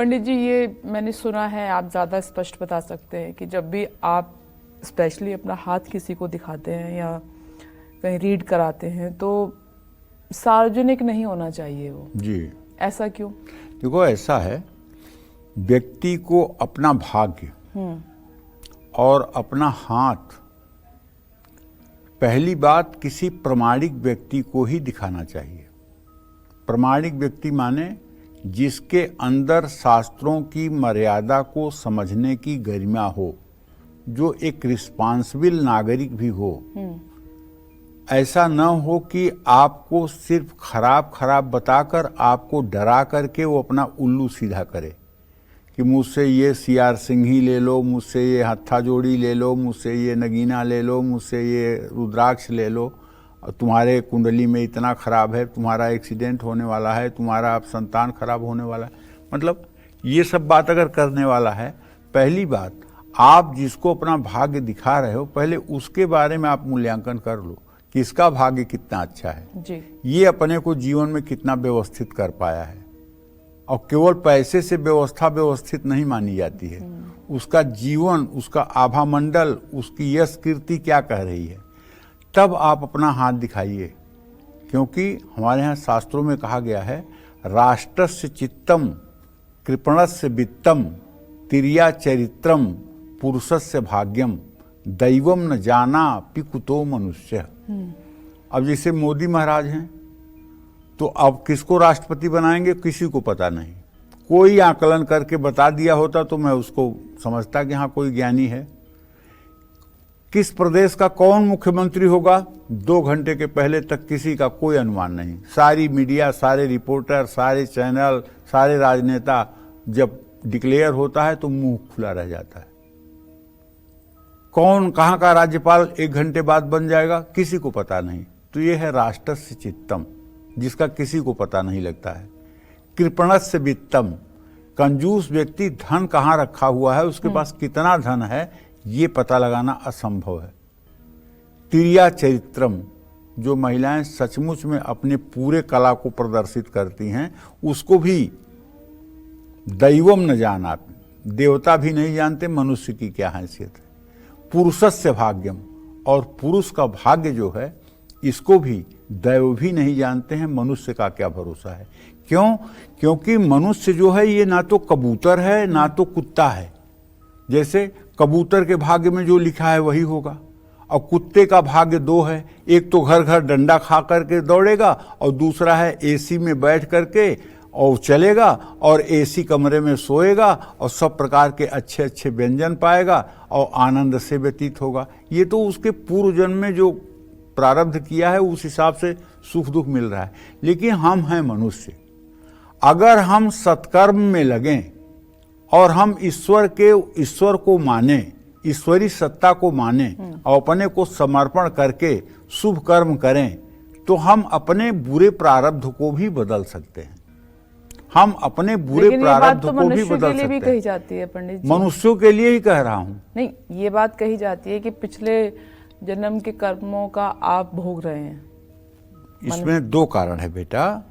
पंडित जी, ये मैंने सुना है, आप ज़्यादा स्पष्ट बता सकते हैं कि जब भी आप स्पेशली अपना हाथ किसी को दिखाते हैं या कहीं रीड कराते हैं तो सार्वजनिक नहीं होना चाहिए वो जी। ऐसा क्यों? देखो, ऐसा है, व्यक्ति को अपना भाग्य और अपना हाथ पहली बात किसी प्रमाणिक व्यक्ति को ही दिखाना चाहिए। प्रमाणिक व्यक्ति माने जिसके अंदर शास्त्रों की मर्यादा को समझने की गरिमा हो, जो एक रिस्पांसिबल नागरिक भी हो। ऐसा न हो कि आपको सिर्फ खराब बताकर, आपको डरा करके वो अपना उल्लू सीधा करे कि मुझसे ये सीआर सिंह ही ले लो, मुझसे ये हत्था जोड़ी ले लो, मुझसे ये नगीना ले लो, मुझसे ये रुद्राक्ष ले लो, तुम्हारे कुंडली में इतना खराब है, तुम्हारा एक्सीडेंट होने वाला है, तुम्हारा अब संतान खराब होने वाला है। मतलब ये सब बात अगर करने वाला है, पहली बात आप जिसको अपना भाग्य दिखा रहे हो, पहले उसके बारे में आप मूल्यांकन कर लो कि इसका भाग्य कितना अच्छा है जी। ये अपने को जीवन में कितना व्यवस्थित कर पाया है। और केवल पैसे से व्यवस्था व्यवस्थित नहीं मानी जाती है, उसका जीवन, उसका आभा मंडल, उसकी यश कीर्ति क्या कह रही है, तब आप अपना हाथ दिखाइए। क्योंकि हमारे यहाँ शास्त्रों में कहा गया है, राष्ट्रस्य चित्तम कृपणस्य वित्तम तिर्या चरित्रम पुरुषस्य भाग्यम दैवम न जाना पिकुतो मनुष्य। अब जैसे मोदी महाराज हैं, तो अब किसको राष्ट्रपति बनाएंगे किसी को पता नहीं। कोई आकलन करके बता दिया होता तो मैं उसको समझता कि हाँ कोई ज्ञानी है। किस प्रदेश का कौन मुख्यमंत्री होगा, 2 घंटे के पहले तक किसी का कोई अनुमान नहीं। सारी मीडिया, सारे रिपोर्टर, सारे चैनल, सारे राजनेता, जब डिक्लेयर होता है तो मुंह खुला रह जाता है। कौन कहाँ का राज्यपाल 1 घंटे बाद बन जाएगा किसी को पता नहीं। तो ये है राष्ट्रस्य चित्तम, जिसका किसी को पता नहीं लगता है। कृपणस्य वित्तम, कंजूस व्यक्ति धन कहाँ रखा हुआ है, उसके पास कितना धन है, ये पता लगाना असंभव है। तिर्या चरित्रम, जो महिलाएं सचमुच में अपने पूरे कला को प्रदर्शित करती हैं, उसको भी दैवम न जाना, देवता भी नहीं जानते मनुष्य की क्या हैसियत है। पुरुषस्य भाग्यम, और पुरुष का भाग्य जो है इसको भी दैव भी नहीं जानते हैं, मनुष्य का क्या भरोसा है। क्यों? क्योंकि मनुष्य जो है ये ना तो कबूतर है ना तो कुत्ता है। जैसे कबूतर के भाग्य में जो लिखा है वही होगा, और कुत्ते का भाग्य 2 है, एक तो घर घर डंडा खा करके दौड़ेगा और दूसरा है एसी में बैठ करके और चलेगा और एसी कमरे में सोएगा और सब प्रकार के अच्छे अच्छे व्यंजन पाएगा और आनंद से व्यतीत होगा। ये तो उसके पूर्व जन्म में जो प्रारब्ध किया है उस हिसाब से सुख दुख मिल रहा है। लेकिन हम हैं मनुष्य, अगर हम सत्कर्म में लगें और हम ईश्वर को माने, ईश्वरी सत्ता को माने और अपने को समर्पण करके शुभ कर्म करें, तो हम अपने बुरे प्रारब्ध को भी बदल सकते हैं। हम अपने बुरे प्रारब्ध को भी बदल सकते हैं। कही जाती है पंडित जी, मनुष्यों के लिए ही कह रहा हूं। नहीं, ये बात कही जाती है कि पिछले जन्म के कर्मों का आप भोग रहे हैं। इसमें 2 कारण है बेटा।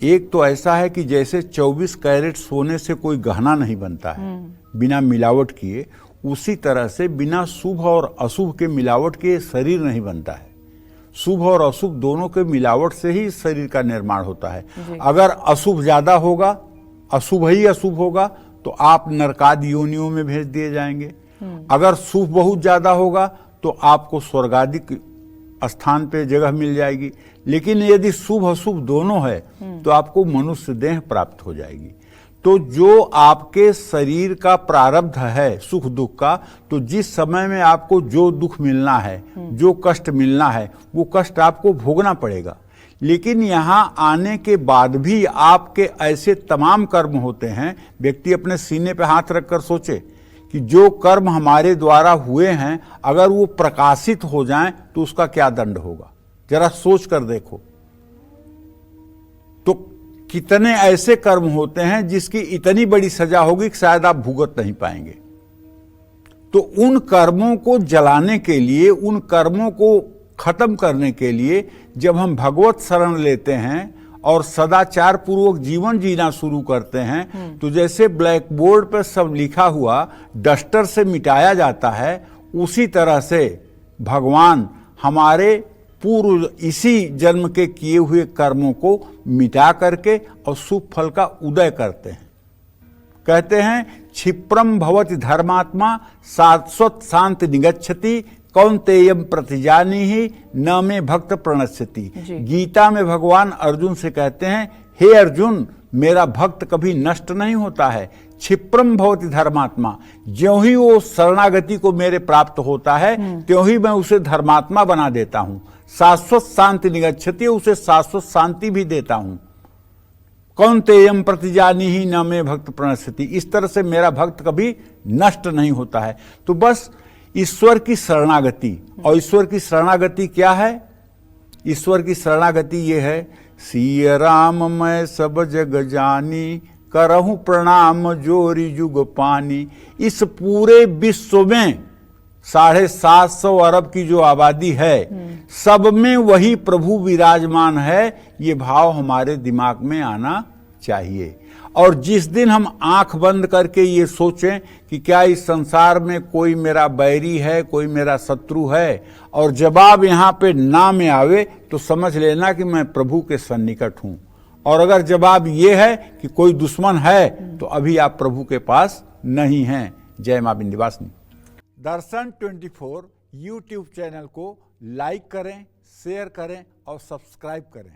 एक तो ऐसा है कि जैसे 24 कैरेट सोने से कोई गहना नहीं बनता है बिना मिलावट किए, उसी तरह से बिना शुभ और अशुभ के मिलावट के शरीर नहीं बनता है। शुभ और अशुभ दोनों के मिलावट से ही शरीर का निर्माण होता है। अगर अशुभ ज्यादा होगा, अशुभ ही अशुभ होगा, तो आप नरकादि योनियों में भेज दिए जाएंगे। अगर शुभ बहुत ज्यादा होगा तो आपको स्वर्गादि स्थान पे जगह मिल जाएगी। लेकिन यदि शुभ अशुभ दोनों है तो आपको मनुष्य देह प्राप्त हो जाएगी। तो जो आपके शरीर का प्रारब्ध है सुख दुख का, तो जिस समय में आपको जो दुख मिलना है, जो कष्ट मिलना है, वो कष्ट आपको भोगना पड़ेगा। लेकिन यहाँ आने के बाद भी आपके ऐसे तमाम कर्म होते हैं, व्यक्ति अपने सीने पे हाथ रखकर सोचे कि जो कर्म हमारे द्वारा हुए हैं अगर वो प्रकाशित हो जाएं तो उसका क्या दंड होगा, जरा सोच कर देखो। तो कितने ऐसे कर्म होते हैं जिसकी इतनी बड़ी सजा होगी कि शायद आप भुगत नहीं पाएंगे। तो उन कर्मों को जलाने के लिए, उन कर्मों को खत्म करने के लिए जब हम भगवत शरण लेते हैं और सदाचार पूर्वक जीवन जीना शुरू करते हैं, तो जैसे ब्लैक बोर्ड पर सब लिखा हुआ डस्टर से मिटाया जाता है, उसी तरह से भगवान हमारे पूर्व इसी जन्म के किए हुए कर्मों को मिटा करके और शुभ फल का उदय करते हैं। कहते हैं क्षिप्रम भवति धर्मात्मा शाश्वत शांति निगच्छति कौन्तेयम प्रतिजानीहि न में भक्त प्रणश्यति। गीता में भगवान अर्जुन से कहते हैं, हे अर्जुन, मेरा भक्त कभी नष्ट नहीं होता है। क्षिप्रम भवति धर्मात्मा, ज्यों ही वो शरणागति को मेरे प्राप्त होता है त्यों ही मैं उसे धर्मात्मा बना देता हूं। शाश्वत शांति निगच्छति, उसे शाश्वत शांति भी देता हूं। कौन्तेयम प्रतिजानीहि न में भक्त प्रणश्यति, इस तरह से मेरा भक्त कभी नष्ट नहीं होता है। तो बस ईश्वर की शरणागति, और ईश्वर की शरणागति क्या है? ईश्वर की शरणागति ये है, सिय राम मैं सब जग जानी करहूं प्रणाम जोरी जुग पानी। इस पूरे विश्व में 750 अरब की जो आबादी है, सब में वही प्रभु विराजमान है, ये भाव हमारे दिमाग में आना चाहिए। और जिस दिन हम आंख बंद करके ये सोचें कि क्या इस संसार में कोई मेरा बैरी है, कोई मेरा शत्रु है, और जवाब यहाँ पे ना में आवे, तो समझ लेना कि मैं प्रभु के सन्निकट हूं। और अगर जवाब ये है कि कोई दुश्मन है, तो अभी आप प्रभु के पास नहीं हैं। जय मां विंध्यवासिनी। दर्शन 24 यूट्यूब चैनल को लाइक करें, शेयर करें और सब्सक्राइब करें।